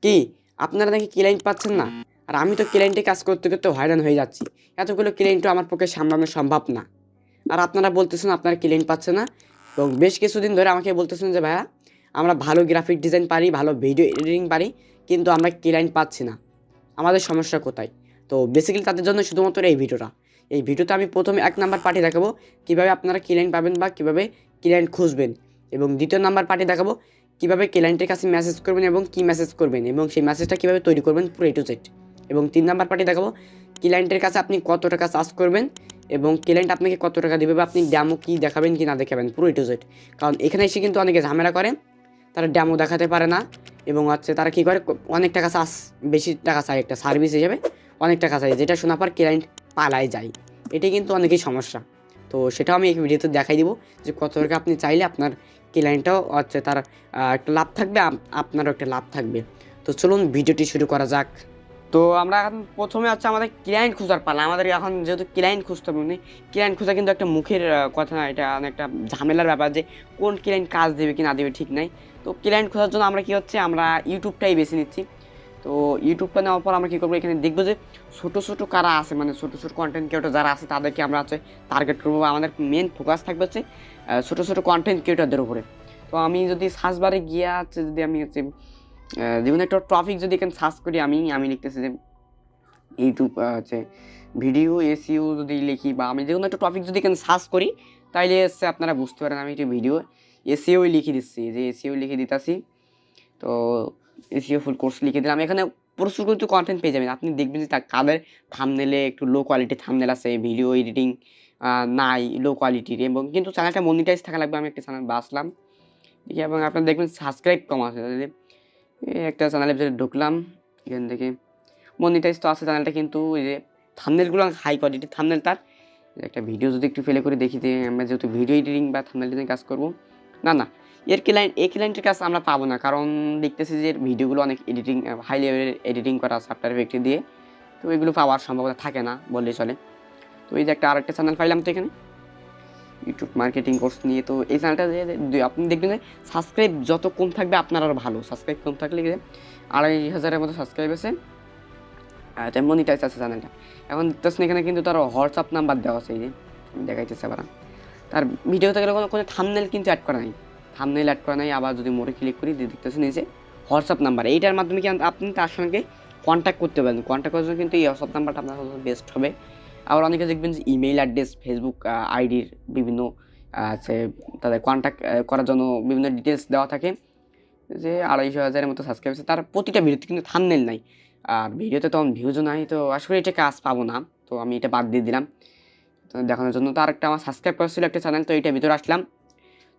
কি আপনারা নাকি ক্লায়েন্ট পাচ্ছেন না? আর আমি তো ক্লায়েন্টে কাজ করতে করতে হয়রান হয়ে যাচ্ছি। এতগুলো ক্লায়েন্টও আমার পক্ষে সামলানো সম্ভব না। আর আপনারা বলতেছেন আপনারা ক্লায়েন্ট পাচ্ছেন না এবং বেশ কিছুদিন ধরে আমাকে বলতেছেন যে ভাইয়া আমরা ভালো গ্রাফিক ডিজাইন পারি, ভালো ভিডিও এডিটিং পারি, কিন্তু আমরা ক্লায়েন্ট পাচ্ছি না। আমাদের সমস্যা কোথায়? তো বেসিক্যালি তাদের জন্য শুধুমাত্র এই ভিডিওটা। এই ভিডিওতে আমি প্রথমে ১ নাম্বার পার্টি দেখাবো কীভাবে আপনারা ক্লায়েন্ট পাবেন বা কীভাবে ক্লায়েন্ট খুঁজবেন, এবং দ্বিতীয় নাম্বার পার্টি দেখাবো কীভাবে ক্লায়েন্টের কাছে মেসেজ করবেন এবং কী মেসেজ করবেন এবং সেই মেসেজটা কীভাবে তৈরি করবেন পুরো A to Z। এবং ৩ নাম্বার পার্টি দেখাবো ক্লায়েন্টের কাছে আপনি কত টাকা চার্জ করবেন এবং ক্লায়েন্ট আপনাকে কত টাকা দেবে বা আপনি ডেমো কী দেখাবেন কি না দেখাবেন পুরো A to Z। কারণ এখানে এসে কিন্তু অনেকে ঝামেলা করে, তারা ডেমো দেখাতে পারে না এবং তারা কী করে অনেক টাকা চার্জ, বেশি টাকা চায় একটা সার্ভিস হিসেবে, অনেক টাকা চাই, যেটা শোনার পর ক্লায়েন্ট পালায় যায়। এটাই কিন্তু অনেকেই সমস্যা। তো সেটাও আমি এই ভিডিওতে দেখাই দিব যে কত টাকা আপনি চাইলে আপনার ক্লায়েন্টটাও তার একটা লাভ থাকবে, আপনারও একটা লাভ থাকবে। তো চলুন ভিডিওটি শুরু করা যাক। তো আমরা এখন প্রথমে আমাদের ক্লায়েন্ট খোঁজার পালা। আমাদের এখন যেহেতু ক্লায়েন্ট খুঁজতে হবে, ক্লায়েন্ট খোঁজা কিন্তু একটা মুখের কথা না, এটা অনেকটা ঝামেলার ব্যাপার যে কোন ক্লায়েন্ট কাজ দেবে কি না দেবে ঠিক নাই। তো ক্লায়েন্ট খোঁজার জন্য আমরা আমরা ইউটিউবটাই বেছে নিচ্ছি। তো ইউটিউবটা নেওয়ার পর আমরা কী করবো, এখানে দেখবো যে ছোটো ছোটো কারা আছে, মানে ছোটো ছোটো কন্টেন্ট ক্রিয়েটর যারা আছে তাদেরকে আমরা টার্গেট করবো। আমাদের মেন ফোকাস থাকবে ছোটো ছোটো কন্টেন্ট ক্রিয়েটরদের উপরে। তো আমি যদি সার্চ বারে গিয়ে যদি আমি যেমন একটা টপিক যদি এখানে সার্চ করি, আমি লিখতেছি যে ইউটিউব ভিডিও এসইও যদি লিখি, বা আমি যে কোনো একটা টপিক যদি এখানে সার্চ করি, তাইলে আপনারা বুঝতে পারেন আমি একটা ভিডিও এসইওই লিখে দিচ্ছি, যে এসইও লিখে দিতেছি। তো এসইও ফুল কোর্স লিখে দিলাম। এখানে প্রচুর কিন্তু কন্টেন্ট পেয়ে যাবেন। আপনি দেখবেন যে কাদের থাম্বনেলে একটু লো কোয়ালিটির থাম্বনেল আছে, ভিডিও এডিটিং নাই, লো কোয়ালিটির, এবং কিন্তু চ্যানেলটা মনিটাইজ থাকা লাগবে। আমি একটা চ্যানেল বাছলাম দেখি, এবং আপনারা দেখবেন সাবস্ক্রাইব কম আছে। একটা চ্যানেলের ভিতরে ঢুকলাম, এখান থেকে মনিটাইজ তো আছে চ্যানেলটা, কিন্তু এই যে থাম্বনেলগুলো হাই কোয়ালিটির থাম্বনেল। তার একটা ভিডিও যদি একটু ফেলে করে দেখি যে আমরা যেহেতু ভিডিও এডিটিং বা থাম্বনেল ডিজাইন কাজ করবো, না এই ক্লায়েন্টের কাজ আমরা পাবো না, কারণ দেখতেছি যে ভিডিওগুলো অনেক এডিটিং, হাই লেভেলের এডিটিং করা আছে আফটার এফেক্ট দিয়ে। তো এগুলো পাওয়ার সম্ভাবনা থাকে না বললেই চলে। তো এই যে আরেকটা চ্যানেল পাইলাম তো এখানে ইউটিউব মার্কেটিং কোর্স নিয়ে। তো এই চ্যানেলটা আপনি দেখবেন যে সাবস্ক্রাইব যত কম থাকবে আপনার আরও ভালো। সাবস্ক্রাইব কম থাকলে ২,৫০০-এর মতো সাবস্ক্রাইব আছে, এটা মনিটাইজ আছে চ্যানেলটা। এখন দেখতেছেন এখানে কিন্তু তার হোয়াটসঅ্যাপ নাম্বার দেওয়া আছে, এই যে দেখাইতেছে আবার। তার ভিডিওতে গেলে কোনো থাম্বনেল কিন্তু অ্যাড করা নাই, আবার যদি মোড়ে ক্লিক করি দেখতেছেন এই যে হোয়াটসঅ্যাপ নাম্বার, এইটার মাধ্যমে কি আপনি তার সঙ্গে কন্ট্যাক্ট করতে পারেন। কন্ট্যাক্ট করার জন্য কিন্তু এই হোয়াটসঅ্যাপ নাম্বারটা আপনার বেস্ট হবে। আবার অনেকে দেখবেন যে ইমেইল অ্যাড্রেস, ফেসবুক আইডির বিভিন্ন তাদের কন্ট্যাক্ট করার জন্য বিভিন্ন ডিটেলস দেওয়া থাকে, যে ২৫০০-এর মতো সাবস্ক্রাইব আছে। তার প্রতিটা ভিডিওতে কিন্তু থাম্বনেল নাই, আর ভিডিওতে তখন ভিউজও নাই। তো আসলে এটা কাজ পাবো না, তো আমি এটা বাদ দিয়ে দিলাম দেখানোর জন্য। তো আরেকটা আমার সাবস্ক্রাইব করা ছিল একটা চ্যানেল, তো এইটার ভিতরে আসলাম।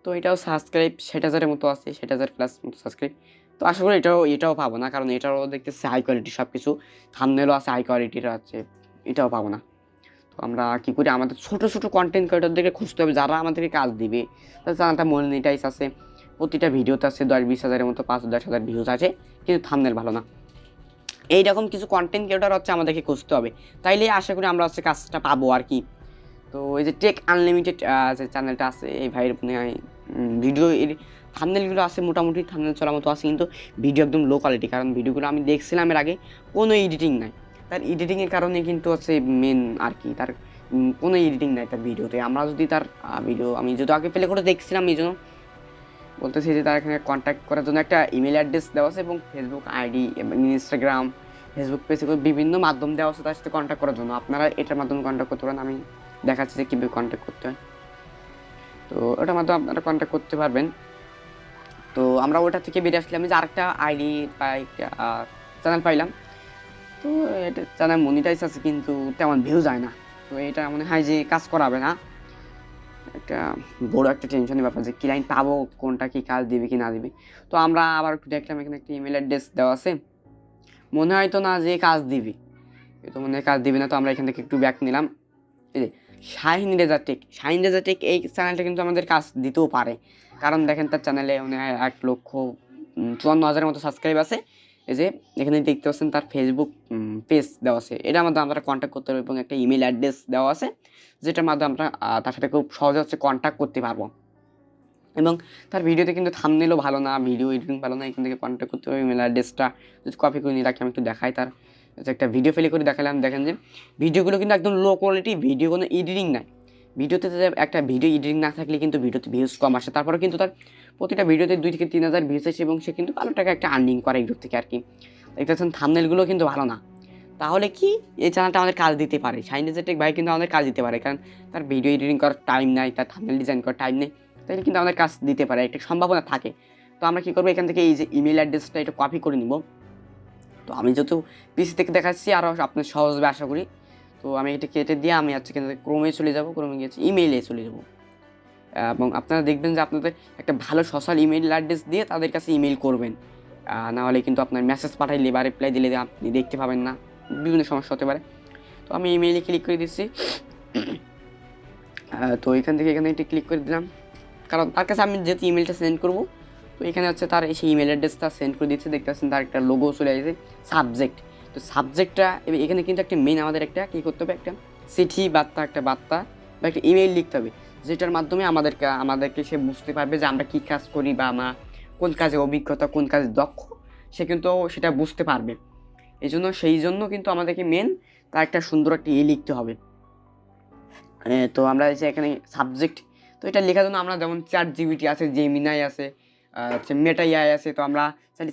তো এটাও সাবস্ক্রাইব ৬০,০০০-এর মতো আছে, ৬০,০০০ প্লাস মতো সাবস্ক্রাইব। তো আশা করি এটাও পাবো না, কারণ এটাও দেখতেছি হাই কোয়ালিটি সব কিছু, থাম্বনেলও আছে হাই কোয়ালিটির আছে, এটাও পাবো না। তো আমরা কী করি, আমাদের ছোটো ছোটো কন্টেন্ট ক্রিয়েটরদেরকে খুঁজতে হবে যারা আমাদেরকে কাজ দিবে। তাদের চ্যানেলটা মনিটাইজ আছে, প্রতিটা ভিডিওতে আছে ১০-২০ হাজারের মতো, ৫-১০ হাজার ভিউজ আছে, কিন্তু থাম্বনেল ভালো না। এইরকম কিছু কন্টেন্ট ক্রিয়েটর আমাদেরকে খুঁজতে হবে, তাইলে আশা করি আমরা কাজটা পাবো আর কি। তো এই যে টেক আনলিমিটেড যে চ্যানেলটা আছে, এই ভাইয়ের ভিডিও এর থাম্বনেলগুলো আছে, মোটামুটি থাম্বনেল চলার মতো আছে, কিন্তু ভিডিও একদম লো কোয়ালিটি। কারণ ভিডিওগুলো আমি দেখছিলাম এর আগে, কোনো এডিটিং নাই। তার এডিটিংয়ের কারণে কিন্তু মেন আর কি, তার কোনো এডিটিং নাই তার ভিডিওতে। আমরা যদি তার ভিডিও আমি যদি আগে প্লে করে দেখছিলাম, এই জন্য বলতেছি যে তার এখানে কন্ট্যাক্ট করার জন্য একটা ইমেল অ্যাড্রেস দেওয়া আছে, এবং ফেসবুক আইডি এবং ইনস্টাগ্রাম, ফেসবুক পেজে বিভিন্ন মাধ্যম দেওয়া আছে তার সাথে কন্ট্যাক্ট করার জন্য। আপনারা এটার মাধ্যমে কন্ট্যাক্ট করতে পারেন, আমি দেখাচ্ছি যে কীভাবে কন্ট্যাক্ট করতে হয়। তো ওটার মাধ্যমে আপনারা কন্ট্যাক্ট করতে পারবেন। তো আমরা ওটা থেকে বেরিয়ে আসলাম, যে আরেকটা আইডি চ্যানেল পাইলাম। তো এটা চ্যানেল মনিটাইজ আছে, কিন্তু তেমন ভিউ যায় না। তো এটা মনে হয় যে কাজ করাবে না, একটা বড় একটা টেনশনের ব্যাপার যে ক্লায়েন্ট পাবো কোনটা, কি কাজ দিবে কি না দিবে। তো আমরা আবার একটু দেখলাম এখানে একটা ইমেল অ্যাড্রেস দেওয়া আছে, মনে হয় তো না যে কাজ দিবে, তো মনে হয় কাজ দিবে না। তো আমরা এখান থেকে একটু ব্যাক নিলাম। এই যে শাহিন রেজা টেক এই চ্যানেলটা কিন্তু আমাদের কাজ দিতেও পারে, কারণ দেখেন তার চ্যানেলে মনে হয় ১,৫৪,০০০-এর মতো সাবস্ক্রাইব আছে। এই যে এখানে দেখতে পাচ্ছেন তার ফেসবুক পেজ দেওয়া আছে, এটার মাধ্যমে আমরা কন্ট্যাক্ট করতে পারবো, এবং একটা ইমেল অ্যাড্রেস দেওয়া আছে, যেটার মাধ্যমে আমরা তার সাথে খুব সহজে কন্ট্যাক্ট করতে পারবো। এবং তার ভিডিওতে কিন্তু থাম্বনেলও ভালো না, ভিডিও এডিটিং ভালো না। এখান থেকে কন্ট্যাক্ট করতে হবে। ইমেল অ্যাড্রেসটা যদি কপি করে নিয়ে রাখি, আমি একটু দেখাই। তার একটা ভিডিও প্লে করে দেখালাম, দেখেন যে ভিডিওগুলো কিন্তু একদম লো কোয়ালিটি ভিডিও, কোনো এডিটিং নাই। ভিডিওতে একটা ভিডিও এডিটিং না থাকলে কিন্তু ভিডিওতে ভিউজ কম আসে। তারপরে কিন্তু তার প্রতিটা ভিডিওতে 2 থেকে 3 হাজার ভিউজ আসে এবং সে কিন্তু ভালো টাকা একটা আর্নিং করে ইউটিউব থেকে আর কি। দেখতে পাচ্ছেন থাম্বনেলগুলো কিন্তু ভালো না। তাহলে কি এই চ্যানেলটা আমাদের কাজ দিতে পারে, শাইন টেক ভাই কিন্তু আমাদের কাজ দিতে পারে, কারণ তার ভিডিও এডিটিং করার টাইম নাই, তার থাম্বনেল ডিজাইন করার টাইম নেই, তাহলে কিন্তু আমাদের কাজ দিতে পারে, একটা সম্ভাবনা থাকে। তো আমরা কী করবো, এখান থেকে এই যে ইমেল অ্যাড্রেসটা এটা কপি করে নিব। তো আমি যেহেতু পিসি থেকে দেখাচ্ছি আরও আপনার সহজ হবে আশা করি। তো আমি এটা কেটে দিয়ে আমি হচ্ছে এখান থেকে ক্রোমে চলে যাব, ক্রোমে গিয়েছি ইমেইলে চলে যাব। এবং আপনারা দেখবেন যে আপনাদের একটা ভালো সোশ্যাল ইমেল অ্যাড্রেস দিয়ে তাদের কাছে ইমেল করবেন, নাহলে কিন্তু আপনার মেসেজ পাঠাইলে বা রিপ্লাই দিলে আপনি দেখতে পাবেন না, বিভিন্ন সমস্যা হতে পারে। তো আমি ইমেইলে ক্লিক করে দিচ্ছি। তো এখান থেকে এখানে একটু ক্লিক করে দিলাম, কারণ তার কাছে আমি যেহেতু ইমেলটা সেন্ড করবো, তো এখানে হচ্ছে তার সেই ইমেল অ্যাড্রেসটা সেন্ড করে দিচ্ছে। দেখতে পাচ্ছেন তার একটা লোগো চলে আসছে, সাবজেক্ট। তো সাবজেক্টটা এখানে কিন্তু একটা মেন আমাদের একটা কী করতে হবে, একটা চিঠি বার্তা, একটা বার্তা বা একটা ইমেল লিখতে হবে, যেটার মাধ্যমে আমাদেরকে সে বুঝতে পারবে যে আমরা কী কাজ করি বা আমরা কোন কাজে অভিজ্ঞতা, কোন কাজে দক্ষ, সে কিন্তু সেটা বুঝতে পারবে। সেই জন্য কিন্তু আমাদেরকে মেন তার একটা সুন্দর একটা লিখতে হবে। তো আমরা যে এখানে সাবজেক্ট, তো এটা লেখার জন্য আমরা যেমন ChatGPT আছে, জেমিনাই আছে, মেটা এআই আছে। তো আমরা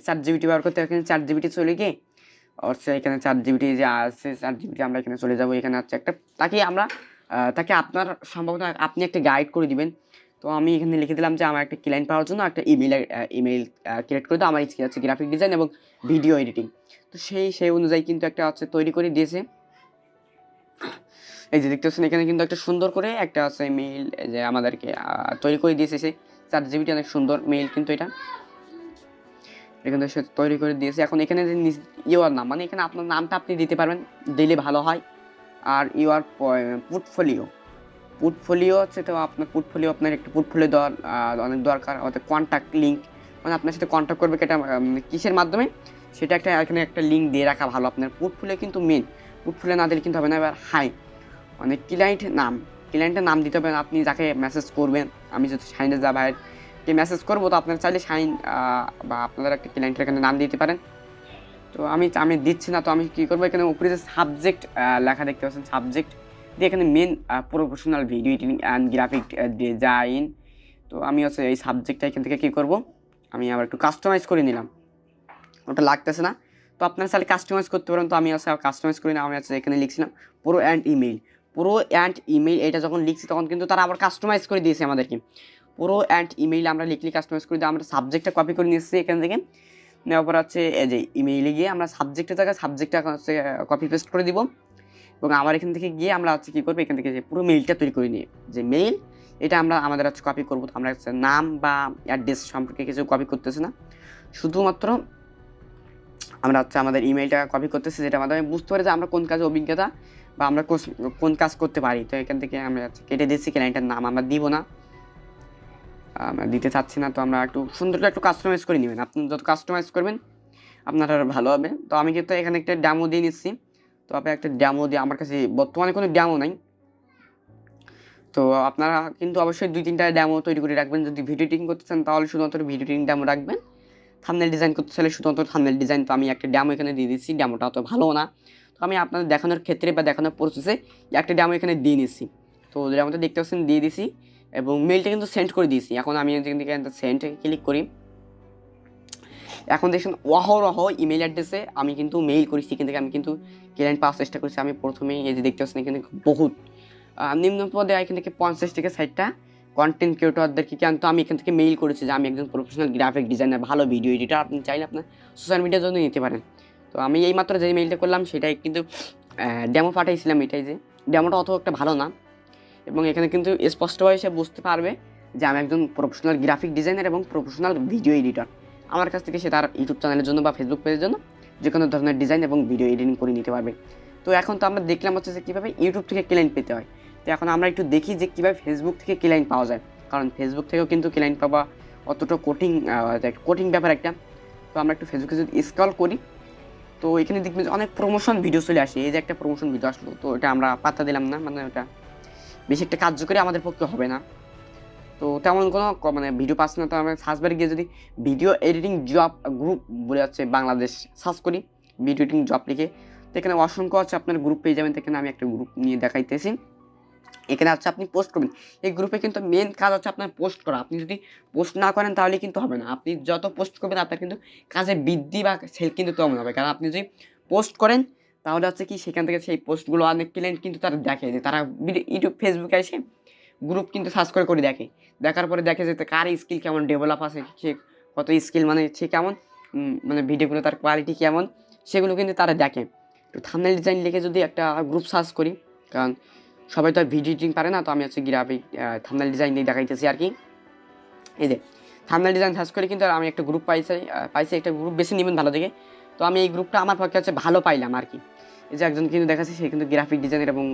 ChatGPT ব্যবহার করতে এখানে ChatGPT চলে গিয়ে হচ্ছে এখানে ChatGPT যে আছে, ChatGPT আমরা এখানে চলে যাব। এখানে হচ্ছে একটা তাকে আপনার সম্ভবত আপনি একটা গাইড করে দিবেন। তো আমি এখানে লিখে দিলাম যে আমার একটা ক্লায়েন্ট পাওয়ার জন্য একটা ইমেল ক্রিয়েট করে দাও, আমার ইচ্ছে হচ্ছে গ্রাফিক ডিজাইন এবং ভিডিও এডিটিং। তো সেই অনুযায়ী কিন্তু একটা হচ্ছে তৈরি করে দিয়েছে। এই যে দেখতে পাচ্ছেন এখানে কিন্তু একটা সুন্দর করে একটা আছে মেইল যে আমাদেরকে তৈরি করে দিয়েছে সে ChatGPT, অনেক সুন্দর মেইল কিন্তু এটা এখানে সে তৈরি করে দিয়েছে। এখন এখানে যে ইউর নাম, মানে এখানে আপনার নামটা আপনি দিতে পারবেন, দিলে ভালো হয়। আর ইউর পোর্টফোলিও হচ্ছে, তো আপনার পোর্টফোলিও, আপনার একটা পোর্টফোলিও দেওয়ার অনেক দরকার। আমাদের কন্ট্যাক্ট লিঙ্ক, মানে আপনার সাথে কন্ট্যাক্ট করবে এটা কিসের মাধ্যমে, সেটা এখানে একটা লিঙ্ক দিয়ে রাখা ভালো। আপনার পোর্টফোলিও কিন্তু মেন, পোর্টফোলিও না দিলে কিন্তু হবে না। এবার মানে ক্লায়েন্টের নাম দিতে হবে, আপনি যাকে মেসেজ করবেন। আমি যদি শাইনে যা ভাইকে মেসেজ করবো, তো আপনারা চাইলে শাইন বা আপনাদের একটা ক্লায়েন্টের এখানে নাম দিতে পারেন। তো আমি দিচ্ছি না। তো আমি কী করবো, এখানে উপরে যে সাবজেক্ট লেখা দেখতে পাচ্ছেন, সাবজেক্ট দিয়ে এখানে main professional video editing and graphic design. তো আমি হচ্ছে এই সাবজেক্টটা এখান থেকে কী করবো, আমি আবার একটু কাস্টমাইজ করে নিলাম, ওটা লাগতেছে না। তো আপনারা চাইলে কাস্টমাইজ করতে পারেন। তো আমি হচ্ছে কাস্টমাইজ করি না, আমি হচ্ছে এখানে লিখছিলাম প্রো অ্যান্ড ইমেইল। এটা যখন লিখছি তখন কিন্তু তারা আবার কাস্টমাইজ করে দিয়েছে আমাদেরকে। প্রো অ্যান্ড ইমেইল আমরা লিখলি কাস্টমাইজ করে দিই। আমরা সাবজেক্টটা কপি করে নিয়ে এসেছি এখান থেকে, নেওয়ার পর হচ্ছে এই যে ইমেইলে গিয়ে আমরা সাবজেক্টের জায়গায় সাবজেক্টটা হচ্ছে কপি পেস্ট করে দিব। এবং আবার এখান থেকে গিয়ে আমরা হচ্ছে কী করবো, এখান থেকে যে পুরো মেইলটা তৈরি করে নিয়ে যে মেইল, এটা আমাদের হচ্ছে কপি করবো। তো আমরা হচ্ছে নাম বা অ্যাড্রেস সম্পর্কে কিছু কপি করতেছি না, শুধুমাত্র আমরা হচ্ছে আমাদের ইমেলটা কপি করতেছি, যেটা মাধ্যমে বুঝতে পারি যে আমরা কোন কাজে অভিজ্ঞতা বা আমরা কোন কাজ করতে পারি। তো এখান থেকে আমরা কেটে দিচ্ছি, ক্লায়েন্টের নাম আমরা দিব না, আমরা দিতে চাচ্ছি না। তো আমরা একটু সুন্দর করে একটু কাস্টমাইজ করে নেবেন, আপনি যত কাস্টমাইজ করবেন আপনার আর ভালো হবে। তো আমি কিন্তু এখানে একটা ডেমো দিয়ে নিচ্ছি। তো আপনি একটা ডেমো দিয়ে, আমার কাছে বর্তমানে কোনো ডেমো নাই, তো আপনারা কিন্তু অবশ্যই 2-3টা ডেমো তৈরি করে রাখবেন। যদি ভিডিও এডিটিং করতে চান তাহলে শুধুমাত্র ভিডিও এডিটিং ডেমো রাখবেন, থাম্বনেল ডিজাইন করতে চাইলে শুধুমাত্র থাম্বনেল ডিজাইন। তো আমি একটা ডেমো এখানে দিয়ে দিচ্ছি, ডেমোটা অত ভালো না। তো আমি আপনাদের দেখানোর ক্ষেত্রে বা দেখানোর প্রসেসে একটা ডেমো এখানে দিয়ে নিচ্ছি। তো ডেমোটা দেখতে পাচ্ছেন দিয়ে দিছি এবং মেলটা কিন্তু সেন্ড করে দিয়েছি। এখন আমি এখান থেকে সেন্ড ক্লিক করি, এখন দেখছেন অহরহ ইমেল অ্যাড্রেসে আমি কিন্তু মেইল করেছি। এখান থেকে আমি কিন্তু ক্লায়েন্ট পাওয়ার চেষ্টা করছি। আমি প্রথমেই এই যে দেখতে পাচ্ছেন এখানে বহুত নিম্ন পদে এখান থেকে 50 থেকে 60টা কন্টেন্ট ক্রিয়েটরদেরকে কিন্তু আমি এখান থেকে মেইল করেছি যে আমি একজন প্রফেশনাল গ্রাফিক ডিজাইনার, ভালো ভিডিও এডিটার, আপনি চাইলে আপনার সোশ্যাল মিডিয়ার জন্য নিতে পারেন। তো আমি এইমাত্র যে মেইলটা করলাম সেটাই কিন্তু ডেমো পাঠাইছিলাম, এটাই যে ডেমোটা অত একটা ভালো না। এবং এখানে কিন্তু স্পষ্টভাবে সে বুঝতে পারবে যে আমি একজন প্রফেশনাল গ্রাফিক ডিজাইনার এবং প্রফেশনাল ভিডিও এডিটর। আমার কাছ থেকে সে তার ইউটিউব চ্যানেলের জন্য বা ফেসবুক পেজের জন্য যে কোনো ধরনের ডিজাইন এবং ভিডিও এডিটিং করে নিতে পারবে। তো এখন তো আমরা দেখলাম হচ্ছে যে কীভাবে ইউটিউব থেকে ক্লায়েন্ট পেতে হয়। তো এখন আমরা একটু দেখি যে কীভাবে ফেসবুক থেকে ক্লায়েন্ট পাওয়া যায়, কারণ ফেসবুক থেকেও কিন্তু ক্লায়েন্ট পাওয়া অতটা কঠিন ব্যাপার একটা। তো আমরা একটু ফেসবুকে যদি স্ক্রল করি, তো এখানে দেখবেন যে অনেক প্রমোশন ভিডিও চলে আসে। এই যে একটা প্রমোশন ভিডিও আসলো, তো এটা আমরা পাত্তা দিলাম না, মানে ওটা বেশি একটা কার্যকরী আমাদের পক্ষে হবে না। তো তো তেমন কোনো মানে ভিডিও পাচ্ছি না। তো আমি সার্চ বারে গিয়ে যদি ভিডিও এডিটিং জব গ্রুপ বলে যাচ্ছে বাংলাদেশ সার্চ করি, ভিডিও এডিটিং জব লিখে, তো এখানে অসংখ্য হচ্ছে আপনার গ্রুপ পেয়ে যাবেন। এখানে আমি একটা গ্রুপ নিয়ে দেখাইতেছি। এখানে হচ্ছে আপনি পোস্ট করবেন। এই গ্রুপে কিন্তু মেন কাজ হচ্ছে আপনার পোস্ট করা। আপনি যদি পোস্ট না করেন তাহলে কিন্তু হবে না। আপনি যত পোস্ট করবেন আপনার কিন্তু কাজের বৃদ্ধি বা সেল কিন্তু তেমন হবে। কারণ আপনি যদি পোস্ট করেন তাহলে হচ্ছে কি সেখান থেকে সেই পোস্টগুলো অনেক ক্লায়েন্ট কিন্তু তারা দেখে, যে তারা ইউটিউব ফেসবুকে এসে গ্রুপ কিন্তু সার্চ করে দেখে, দেখার পরে দেখে যে কার স্কিল কেমন ডেভেলপ আছে, সে কত স্কিল, মানে সে কেমন মানে ভিডিওগুলো তার কোয়ালিটি কেমন, সেগুলো কিন্তু তারা দেখে। তো থাম্বনেল ডিজাইন লিখে যদি একটা গ্রুপ সার্চ করি, কারণ সবাই তো আর ভিডিও এডিটিং পারে না, তো আমি হচ্ছে গ্রাফিক থাম্বনেল ডিজাইন নিয়ে দেখাইতেছি আর কি। এই যে থাম্বনেল ডিজাইন সার্চ করে কিন্তু আমি একটা গ্রুপ পাইছি একটা গ্রুপ বেছে নেবেন ভালো থেকে। তো আমি এই গ্রুপটা আমার পক্ষে হচ্ছে ভালো পাইলাম আর কি। এই যে একজন কিন্তু দেখাচ্ছে সে কিন্তু গ্রাফিক ডিজাইনার এবং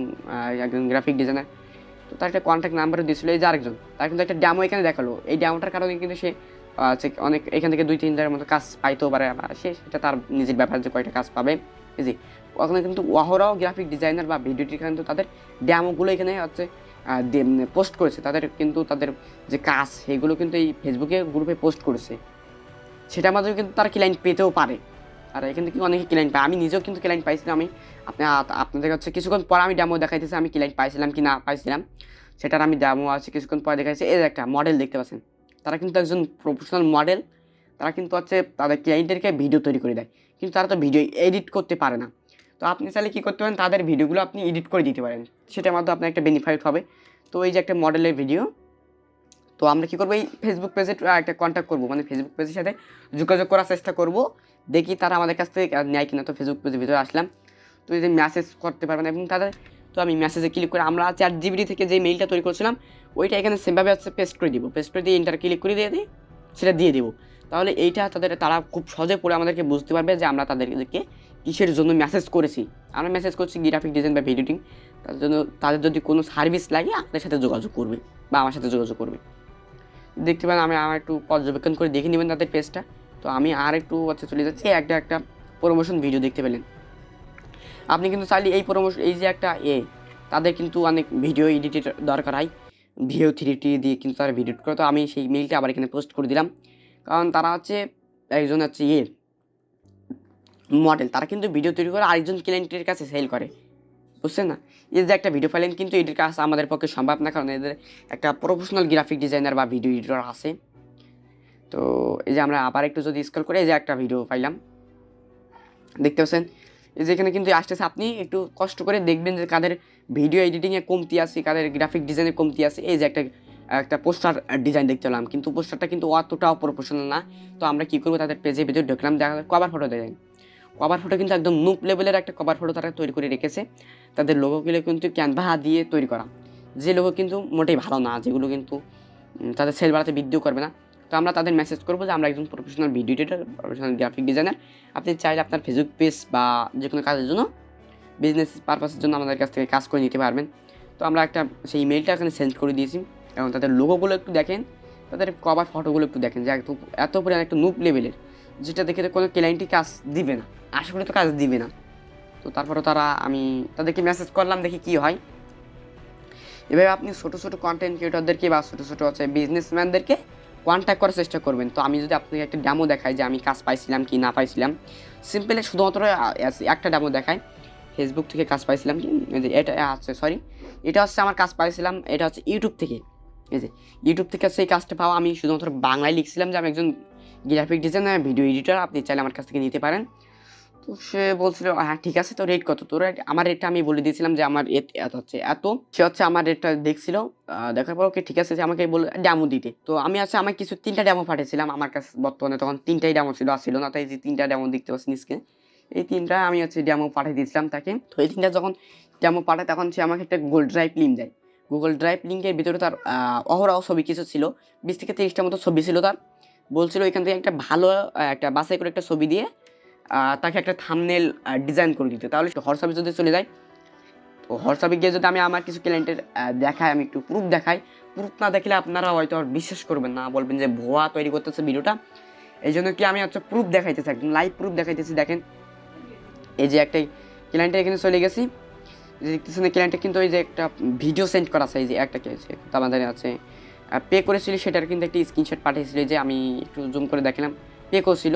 একজন গ্রাফিক ডিজাইনার, তো তার একটা কন্ট্যাক্ট নাম্বারও দিয়েছিল। এই যে আরেকজন, তার কিন্তু একটা ড্যামো এখানে দেখালো। এই ড্যামোটার কারণে কিন্তু সে অনেক এখান থেকে 2-3 মতো কাজ পাইতেও পারে, সে সেটা তার নিজের ব্যাপার যে কয়টা কাজ পাবে। এই যে ওখানে কিন্তু ওহরাও গ্রাফিক ডিজাইনার বা ভিডিওটি কিন্তু তাদের ড্যামোগুলো এখানে হচ্ছে পোস্ট করেছে, তাদের কিন্তু তাদের যে কাজ সেগুলো কিন্তু এই ফেসবুকে গ্রুপে পোস্ট করেছে। সেটার মাধ্যমে কিন্তু তারা ক্লায়েন্ট পেতেও পারে। আর এখান থেকে অনেকে ক্লায়েন্ট পায়, আমি নিজেও কিন্তু ক্লায়েন্ট পাইছিলাম। আমি আপনাদের হচ্ছে কিছুক্ষণ পরে আমি ডেমো দেখাইতেছি আমি ক্লায়েন্ট পাইছিলাম কি না পাইছিলাম, সেটার আমি ডেমো আছে কিছুক্ষণ পরে দেখাইছি। এই একটা মডেল দেখতে পাচ্ছেন, তারা কিন্তু একজন প্রফেশনাল মডেল, তারা কিন্তু হচ্ছে তাদের ক্লায়েন্টেরকে ভিডিও তৈরি করে দেয়, কিন্তু তারা তো ভিডিও এডিট করতে পারে না। তো আপনি চাইলে কী করতে পারেন, তাদের ভিডিওগুলো আপনি এডিট করে দিতে পারেন, সেটার মাধ্যমে আপনার একটা বেনিফিট হবে। তো এই যে একটা মডেলের ভিডিও, তো আমরা কী করবো, এই ফেসবুক পেজে একটা কন্ট্যাক্ট করবো, মানে ফেসবুক পেজের সাথে যোগাযোগ করার চেষ্টা করব, দেখি তারা আমাদের কাছ থেকে নেয় কিনা। তো ফেসবুক পেজের ভিতরে আসলাম, তো এই যে মেসেজ করতে পারবেন এবং তাদের, তো আমি মেসেজে ক্লিক করে আমরা ChatGPT থেকে যে মেইলটা তৈরি করছিলাম ওইটা এখানে সেমভাবে হচ্ছে পেস্ট করে দিব, পেস্ট করে দিয়ে এন্টার ক্লিক করে দিয়ে দিই, সেটা দিয়ে দেবো। তাহলে এইটা তারা খুব সহজে পড়ে আমাদেরকে বুঝতে পারবে যে আমরা তাদেরকে কিসের জন্য মেসেজ করেছি। আমরা মেসেজ করছি গ্রাফিক ডিজাইন বা ভিডিও এডিটিং, তার জন্য তাদের যদি কোনো সার্ভিস লাগে আপনাদের সাথে যোগাযোগ করবে বা আমার সাথে যোগাযোগ করবে। দেখতে পারেন আমি আমার একটু পর্যবেক্ষণ করে দেখে নেবেন তাদের পেজটা। তো আমি আর একটু হচ্ছে চলে যাচ্ছি, একটা প্রমোশন ভিডিও দেখতে পেলেন আপনি, কিন্তু চাইলে এই প্রমোশন, এই যে একটা তাদের কিন্তু অনেক ভিডিও এডিটের দরকার হয়, ভিও 3D দিয়ে কিন্তু তারা ভিডিও করে। তো আমি সেই মেইলটা আবার এখানে পোস্ট করে দিলাম, কারণ তারা হচ্ছে একজন হচ্ছে মডেল, তারা কিন্তু ভিডিও তৈরি করে আরেকজন ক্লায়েন্টের কাছে সেল করে, বুঝছেন না। এই যে একটা ভিডিও ফাইলেন কিন্তু এটির কাজ আমাদের পক্ষে সম্ভব না, কারণ এদের একটা প্রফেশনাল গ্রাফিক ডিজাইনার বা ভিডিও এডিটর আছে। তো এই যে আমরা আবার একটু যদি স্ক্রল করে এই যে একটা ভিডিও পাইলাম, দেখতে পাচ্ছেন এই যে এখানে কিন্তু আসতেছে। আপনি একটু কষ্ট করে দেখবেন যে কাদের ভিডিও এডিটিংয়ে কমতি আছে, কাদের গ্রাফিক ডিজাইনে কমতি আছে। এই যে একটা পোস্টার ডিজাইন দেখতে পেলাম, কিন্তু পোস্টারটা কিন্তু অতটাও প্রফেশনাল না। তো আমরা কী করবো, তাদের পেজে ভিডিও ঢুকলাম, দেখা কভার ফটো দেয়, কভার ফটো কিন্তু একদম নুপ লেভেলের একটা কভার ফটো তারা তৈরি করে রেখেছে। তাদের লোগোগুলো কিন্তু ক্যানভা দিয়ে তৈরি করা, যে লোগো কিন্তু মোটেই ভালো না, যেগুলো কিন্তু তাদের সেল বাড়াতে বৃদ্ধিও করবে না। তো আমরা তাদের মেসেজ করবো যে আমরা একজন professional video editor, professional graphic designer, আপনি চাইলে আপনার ফেসবুক পেজ বা যে কোনো কাজের জন্য, বিজনেস পারপাসের জন্য আমাদের কাছ থেকে কাজ করে নিতে পারবেন। তো আমরা একটা সেই ইমেলটা এখানে সেন্ড করে দিয়েছি, এবং তাদের লোগোগুলো একটু দেখেন, তাদের কভার ফটোগুলো একটু দেখেন, যে এত পরিমাণ একটা নুপ লেভেলের, যেটা দেখে কোনো ক্লায়েন্টই কাজ দিবে না, আশা করি তো কাজ দিবে না। তো তারপরে আমি তাদেরকে মেসেজ করলাম, দেখি কী হয়। এভাবে আপনি ছোটো ছোটো কন্টেন্ট ক্রিয়েটরদেরকে বা ছোটো ছোটো হচ্ছে বিজনেসম্যানদেরকে কন্ট্যাক্ট করার চেষ্টা করবেন। তো আমি যদি আপনাকে একটা ডেমো দেখাই যে আমি কাজ পাইছিলাম কি না পাইছিলাম, সিম্পলি শুধুমাত্র একটা ডেমো দেখাই, ফেসবুক থেকে কাজ পাইছিলাম কি, এটা হচ্ছে এটা হচ্ছে আমার কাজ পাইছিলাম, এটা হচ্ছে ইউটিউব থেকে। এই যে ইউটিউব থেকে সেই কাজটা পাওয়া, আমি শুধুমাত্র বাংলায় লিখছিলাম যে আমি একজন গ্রাফিক ডিজাইনার, ভিডিও এডিটর, আপনি চাইলে আমার কাছ থেকে নিতে পারেন। তো সে বলছিল হ্যাঁ ঠিক আছে, তো রেট কত তোর? আমার রেটটা আমি বলে দিয়েছিলাম যে আমার এত। সে হচ্ছে আমার রেটটা দেখছিল, দেখার পর ওকে ঠিক আছে, যে আমাকে বলে ডেমো দিতে। তো আমি আমার কিছু 3টা ডেমো পাঠিয়েছিলাম, আমার কাছে বর্তমানে তখন 3টাই ডেমো ছিল না, তাই যে 3টা ডেমো দেখতে পাচ্ছেন স্ক্রিনে, এই 3টা আমি ডেমো পাঠিয়ে দিয়েছিলাম তাকে। তো এই 3টা যখন ডেমো পাঠায় তখন সে আমাকে একটা গুগল ড্রাইভ লিঙ্ক দেয়। গুগল ড্রাইভ লিঙ্কের ভিতরে তার অহরহ ছবি কিছু ছিল, 20 থেকে 30টার মতো ছবি ছিল। তার বলছিল এখান থেকে একটা ভালো একটা বাছাই করে একটা ছবি দিয়ে তাকে একটা থাম্বনেল ডিজাইন করে দিতে। তাহলে হোয়াটসঅ্যাপে যদি চলে যায়, তো হোয়াটসঅ্যাপে গিয়ে যদি আমি আমার কিছু ক্লায়েন্টের দেখাই, আমি একটু প্রুফ দেখাই, প্রুফ না দেখলে আপনারা হয়তো আর বিশ্বাস করবেন না, বলবেন যে ভুয়া তৈরি করতেছে ভিডিওটা। এই জন্য কি আমি প্রুফ দেখাইতেছি, একদম লাইভ প্রুফ দেখাইতেছি। দেখেন এই যে একটা ক্লায়েন্টের এখানে চলে গেছি, যে দেখতেছেন ক্লায়েন্টের কিন্তু ওই যে একটা ভিডিও সেন্ড করা আছে, এই যে একটা কেছে আমাদের আছে পে করেছিল সেটার কিন্তু একটি স্ক্রিনশট পাঠিয়েছিল, যে আমি একটু জুম করে দেখালাম পে করছিল।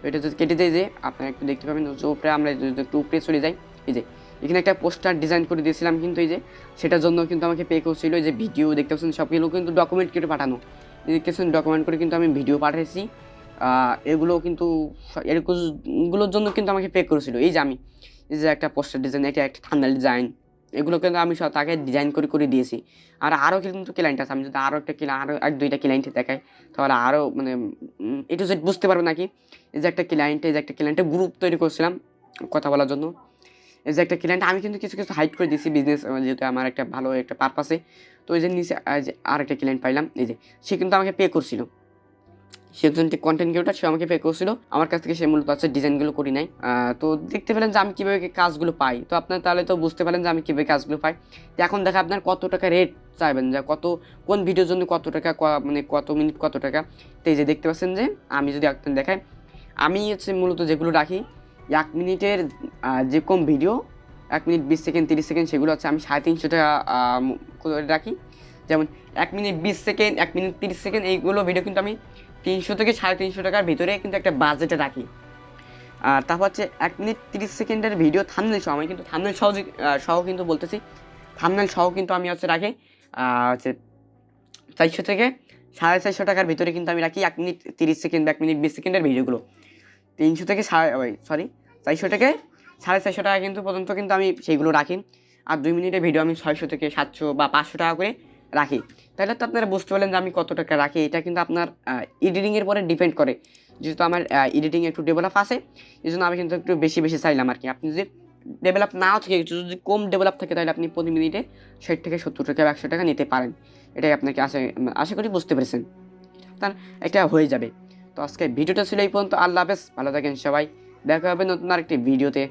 এটা যদি কেটে দেয় যে আপনারা একটু দেখতে পাবেন, যে উপরে আমরা যদি একটু উপরে চলে যাই, এই যে এখানে একটা পোস্টার ডিজাইন করে দিয়েছিলাম, কিন্তু এই যে সেটার জন্য কিন্তু আমাকে পে করছিল। যে ভিডিও দেখতে পাচ্ছেন সবগুলো কিন্তু ডকুমেন্ট করে পাঠানো, দেখতেছেন ডকুমেন্ট করে কিন্তু আমি ভিডিও পাঠিয়েছি। এগুলো কিন্তু এগুলোর জন্য কিন্তু আমাকে পে করেছিল। এই যে আমি এই যে একটা পোস্টার ডিজাইন, এটা একটা থাম্বনেল ডিজাইন, এগুলো কিন্তু আমি সব তাকে ডিজাইন করে দিয়েছি। আর আরও কিন্তু ক্লায়েন্ট আছে, আমি যদি আরও একটা আরও 1-2টা ক্লায়েন্টে দেখাই তাহলে আরও মানে একটু যে বুঝতে পারবে নাকি। এই যে একটা ক্লায়েন্টের গ্রুপ তৈরি করছিলাম কথা বলার জন্য। এই যে একটা ক্লায়েন্ট আমি কিন্তু কিছু হাইড করে দিয়েছি বিজনেস, যেহেতু আমার একটা ভালো একটা পারপাসে। তো এই যে নিচে যে আরেকটা ক্লায়েন্ট পাইলাম, এই যে সে কিন্তু আমাকে পে করছিল, সে একজন কন্টেন্ট ক্রিয়েটর, সে আমাকে পে করছিল আমার কাছ থেকে। সে মূলত আছে ডিজাইনগুলো করি নাই। তো দেখতে পেলেন যে আমি কীভাবে কাজগুলো পাই। তো আপনার তাহলে তো বুঝতে পারেন যে আমি কীভাবে কাজগুলো পাই। তো এখন দেখা আপনার কত টাকা রেট চাইবেন, যে কোন ভিডিওর জন্য কত টাকা, মানে কত মিনিট কত টাকা। তো এই যে দেখতে পাচ্ছেন যে আমি যদি একটা দেখাই, আমি হচ্ছে মূলত যেগুলো রাখি 1 মিনিটের যে কম ভিডিও, 1 মিনিট 20 সেকেন্ড 30 সেকেন্ড, সেগুলো হচ্ছে আমি 350 টাকা করে রাখি। যেমন 1 মিনিট 20 সেকেন্ড 1 মিনিট 30 সেকেন্ড এইগুলো ভিডিও কিন্তু আমি 300 থেকে 350 টাকার ভিতরে কিন্তু একটা বাজেটে রাখি। আর তারপর হচ্ছে 1 মিনিট 30 সেকেন্ডের ভিডিও থাম্বনেল সহ, আমি কিন্তু থাম্বনেল সহ কিন্তু বলতেছি, থাম্বনেল সহ কিন্তু আমি হচ্ছে রাখি হচ্ছে 400 থেকে 450 টাকার ভিতরে কিন্তু আমি রাখি 1 মিনিট 30 সেকেন্ড বা 1 মিনিট 20 সেকেন্ডের ভিডিওগুলো। 300 থেকে 400 থেকে 450 টাকা কিন্তু পর্যন্ত কিন্তু আমি সেইগুলো রাখি। আর 2 মিনিটের ভিডিও আমি 600 থেকে 700 বা 500 টাকা করে রাখি। তাহলে তো আপনারা বুঝতে পারলেন যে আমি কত টাকা রাখি। এটা কিন্তু আপনার এডিটিংয়ের পরে ডিপেন্ড করে। যেহেতু আমার এডিটিং একটু ডেভেলপ আছে, এই জন্য আমি কিন্তু একটু বেশি চাইলাম আর কি। আপনি যদি ডেভেলপ নাও থাকে, যদি কম ডেভেলপ থাকে, তাহলে আপনি প্রতি মিনিটে 60 থেকে 70 টাকা 100 টাকা নিতে পারেন। এটাই আপনাকে আশা করি বুঝতে পেরেছেন। তার এটা হয়ে যাবে। তো আজকে ভিডিওটা ছিল এই পর্যন্ত। আল্লাহ হাফেজ, ভালো থাকেন সবাই, দেখা হবে নতুন আরেকটি ভিডিওতে।